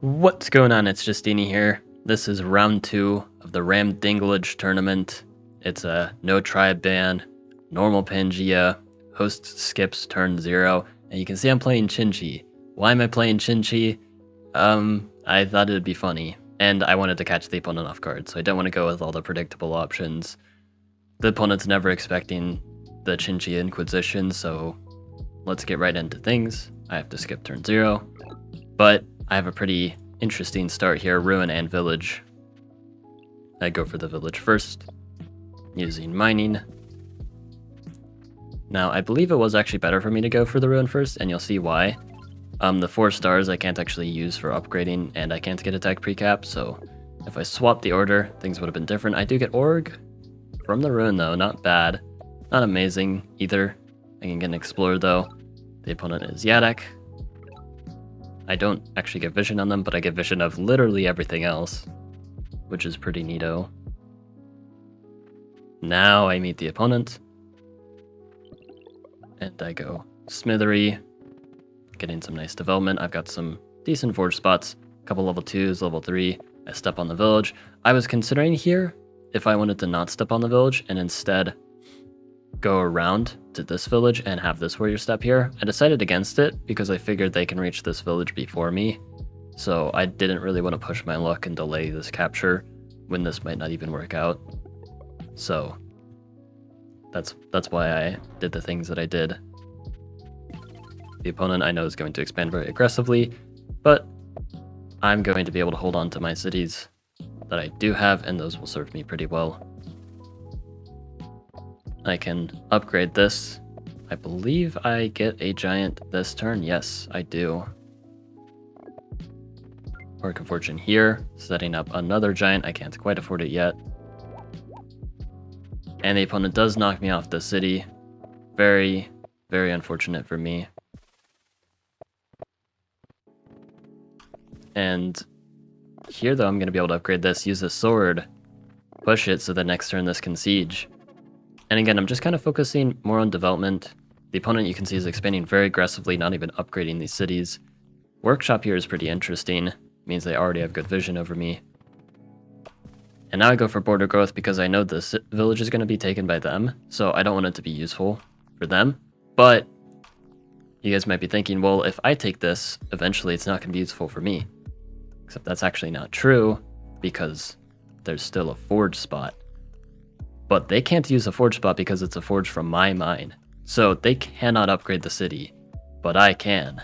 What's going on? It's Justeeni here. This is round 2 of the Ramdingling tournament. It's a no tribe ban, normal Pangea, host skips turn 0, and you can see I'm playing Chinchi. Why am I playing Chinchi? I thought it'd be funny, and I wanted to catch the opponent off guard, so I don't want to go with all the predictable options. The opponent's never expecting the Chinchi Inquisition, so let's get right into things. I have to skip turn 0, but I have a pretty interesting start here, Ruin and Village. I go for the Village first, using Mining. Now, I believe it was actually better for me to go for the Ruin first, and you'll see why. The 4 stars I can't actually use for upgrading, and I can't get attack precap, so if I swap the order, things would have been different. I do get Org from the Ruin though, not bad. Not amazing either. I can get an Explorer though. The opponent is Yadek. I don't actually get vision on them, but I get vision of literally everything else, which is pretty neato. Now I meet the opponent, and I go Smithery, getting some nice development. I've got some decent forge spots, a couple level 2s, level 3. I step on the village. I was considering here if I wanted to not step on the village and instead go around to this village and have this warrior step here. I decided against it because I figured they can reach this village before me, so I didn't really want to push my luck and delay this capture when this might not even work out. So that's why I did the things that I did. The opponent I know is going to expand very aggressively, but I'm going to be able to hold on to my cities that I do have, and those will serve me pretty well. I can upgrade this. I believe I get a giant this turn. Yes, I do. Orc of Fortune here, setting up another giant. I can't quite afford it yet. And the opponent does knock me off the city. Very, very unfortunate for me. And here though, I'm going to be able to upgrade this, use the sword, push it so that next turn this can siege. And again, I'm just kind of focusing more on development. The opponent you can see is expanding very aggressively, not even upgrading these cities. Workshop here is pretty interesting. It means they already have good vision over me. And now I go for border growth because I know this village is going to be taken by them, so I don't want it to be useful for them. But you guys might be thinking, well, if I take this, eventually it's not going to be useful for me. Except that's actually not true, because there's still a forge spot. But they can't use a forge spot because it's a forge from my mine. So they cannot upgrade the city, but I can.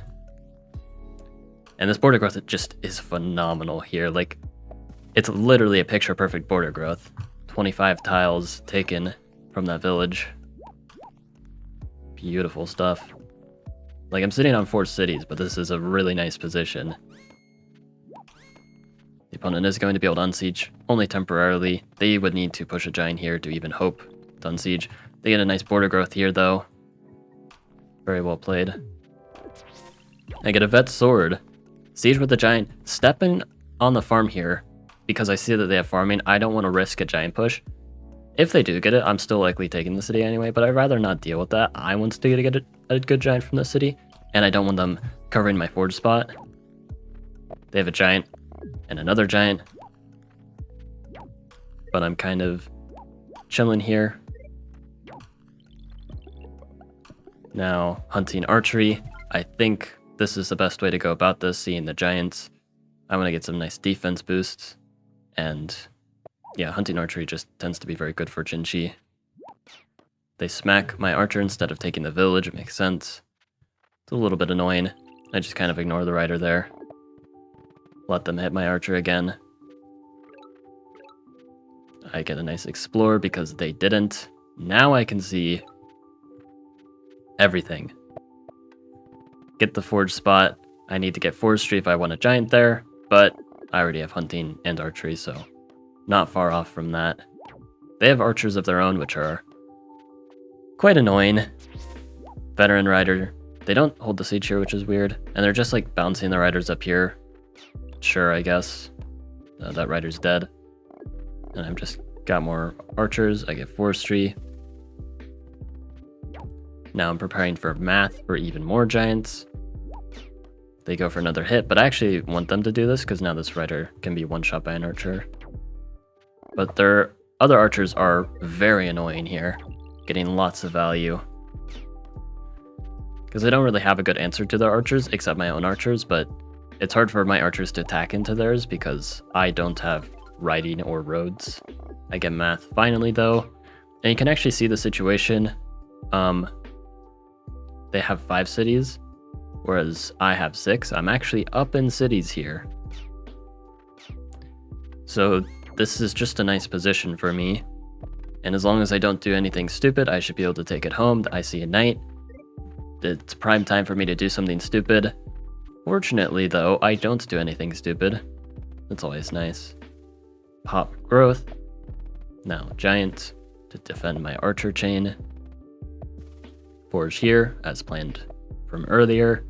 And this border growth, it just is phenomenal here. Like, it's literally a picture perfect border growth. 25 tiles taken from that village. Beautiful stuff. Like, I'm sitting on 4 cities, but this is a really nice position. The opponent is going to be able to unsiege, only temporarily. They would need to push a giant here to even hope to unsiege. They get a nice border growth here, though. Very well played. I get a vet sword. Siege with the giant. Stepping on the farm here, because I see that they have farming. I don't want to risk a giant push. If they do get it, I'm still likely taking the city anyway, but I'd rather not deal with that. I want to get a good giant from the city, and I don't want them covering my forge spot. They have a giant. And another giant, but I'm kind of chilling here. Now, hunting archery. I think this is the best way to go about this, seeing the giants. I want to get some nice defense boosts, and yeah, hunting archery just tends to be very good for Chinchi. They smack my archer instead of taking the village, it makes sense. It's a little bit annoying. I just kind of ignore the rider there. Let them hit my archer again. I get a nice explorer because they didn't. Now I can see everything. Get the forge spot. I need to get forestry if I want a giant there, but I already have hunting and archery, so not far off from that. They have archers of their own, which are quite annoying. Veteran rider. They don't hold the siege here, which is weird. And they're just like bouncing the riders up here. Sure, I guess. That rider's dead. And I've just got more archers. I get forestry. Now I'm preparing for math for even more giants. They go for another hit, but I actually want them to do this because now this rider can be one-shot by an archer. But their other archers are very annoying here, getting lots of value. Because I don't really have a good answer to their archers, except my own archers, but it's hard for my archers to attack into theirs because I don't have riding or roads. I get math finally though, and you can actually see the situation. They have 5 cities, whereas I have 6. I'm actually up in cities here. So this is just a nice position for me. And as long as I don't do anything stupid, I should be able to take it home. I see a knight. It's prime time for me to do something stupid. Fortunately though, I don't do anything stupid. That's always nice. Pop growth. Now giant to defend my archer chain. Forge here, as planned from earlier.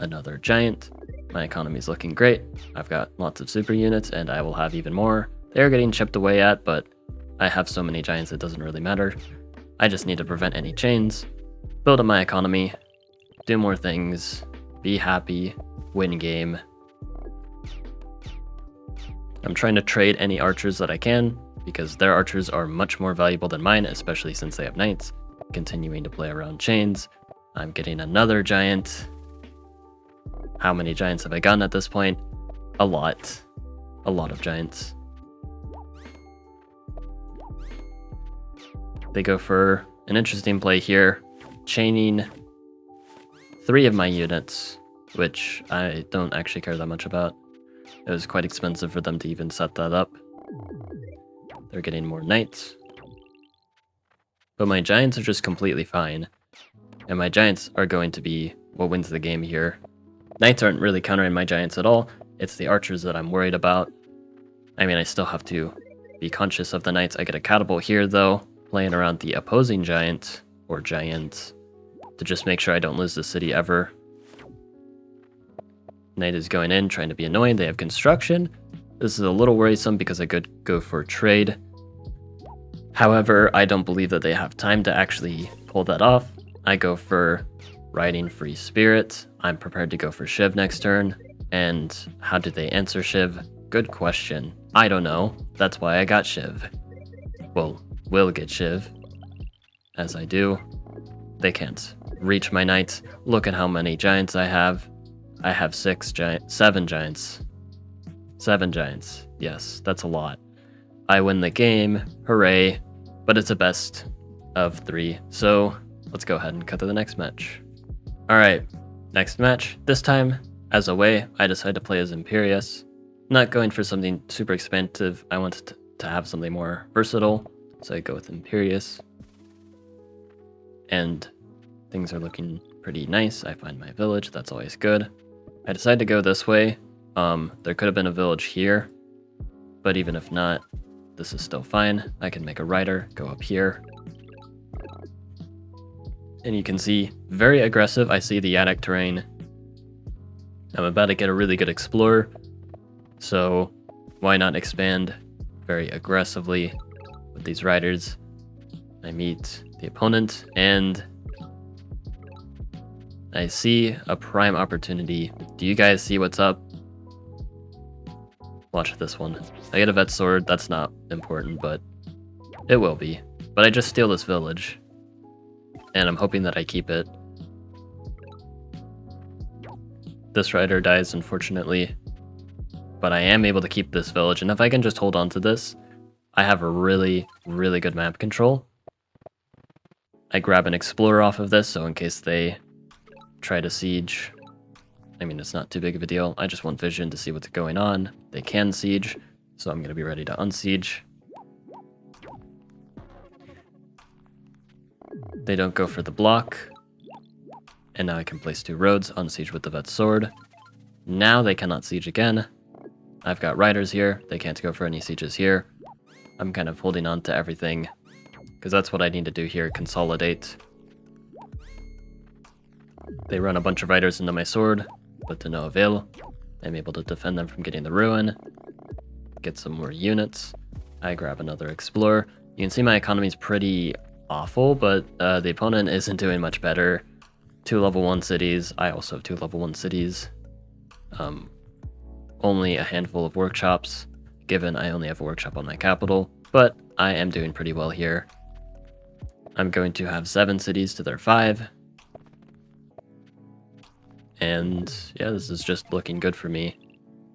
Another giant. My economy's looking great. I've got lots of super units, and I will have even more. They're getting chipped away at, but I have so many giants it doesn't really matter. I just need to prevent any chains, build up my economy, do more things, be happy, win game. I'm trying to trade any archers that I can, because their archers are much more valuable than mine, especially since they have knights. Continuing to play around chains. I'm getting another giant. How many giants have I gotten at this point? A lot. A lot of giants. They go for an interesting play here, chaining 3 of my units, which I don't actually care that much about. It was quite expensive for them to even set that up. They're getting more knights. But my giants are just completely fine. And my giants are going to be what wins the game here. Knights aren't really countering my giants at all. It's the archers that I'm worried about. I mean, I still have to be conscious of the knights. I get a catapult here, though, playing around the opposing giant, or giants, to just make sure I don't lose the city ever. Knight is going in, trying to be annoying. They have construction. This is a little worrisome because I could go for trade. However, I don't believe that they have time to actually pull that off. I go for riding free spirit. I'm prepared to go for Shiv next turn. And how did they answer Shiv? Good question. I don't know. That's why I got Shiv. Well, will get Shiv. As I do. They can't reach my knights. Look at how many giants I have. I have 7 giants. 7 giants. Yes, that's a lot. I win the game, hooray, but it's a best of 3, so let's go ahead and cut to the next match. Alright, next match. This time, as away, I decided to play as Imperius. Not going for something super expansive, I wanted to have something more versatile, so I go with Imperius. And things are looking pretty nice. I find my village, that's always good. I decided to go this way. There could have been a village here, but even if not, this is still fine. I can make a rider, go up here. And you can see, very aggressive. I see the Yadok terrain. I'm about to get a really good explorer, so why not expand very aggressively with these riders? I meet the opponent, and I see a prime opportunity. Do you guys see what's up? Watch this one. I get a vet sword. That's not important, but it will be. But I just steal this village, and I'm hoping that I keep it. This rider dies, unfortunately, but I am able to keep this village, and if I can just hold on to this, I have a really, really good map control. I grab an explorer off of this, so in case they try to siege, I mean, it's not too big of a deal. I just want vision to see what's going on. They can siege, so I'm going to be ready to unsiege. They don't go for the block. And now I can place 2 roads, unsiege with the vet sword. Now they cannot siege again. I've got riders here. They can't go for any sieges here. I'm kind of holding on to everything, because that's what I need to do here, consolidate. They run a bunch of riders into my sword, but to no avail. I'm able to defend them from getting the ruin, get some more units. I grab another explorer. You can see my economy is pretty awful, but the opponent isn't doing much better. 2 level 1 cities. I also have 2 level 1 cities. Only a handful of workshops, given I only have a workshop on my capital, but I am doing pretty well here. I'm going to have 7 cities to their 5. And yeah, this is just looking good for me.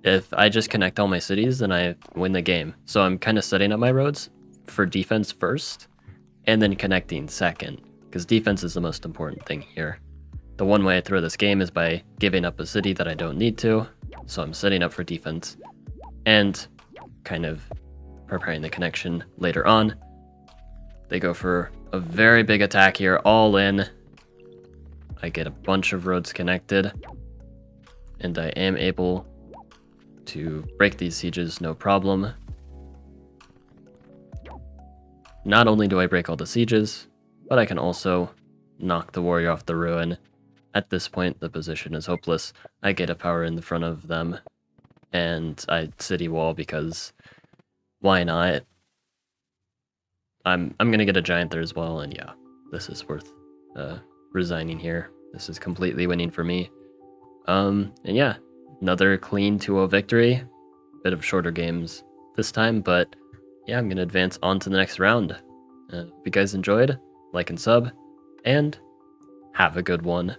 If I just connect all my cities, then I win the game. So I'm kind of setting up my roads for defense first, and then connecting second, because defense is the most important thing here. The one way I throw this game is by giving up a city that I don't need to, so I'm setting up for defense, and kind of preparing the connection later on. They go for a very big attack here, all in. I get a bunch of roads connected, and I am able to break these sieges no problem. Not only do I break all the sieges, but I can also knock the warrior off the ruin. At this point, the position is hopeless. I get a power in the front of them, and I city wall because why not? I'm gonna get a giant there as well, and yeah, this is worth resigning here. This is completely winning for me. And yeah, another clean 2-0 victory. Bit of shorter games this time, but yeah, I'm gonna advance on to the next round. If you guys enjoyed, like and sub, and have a good one.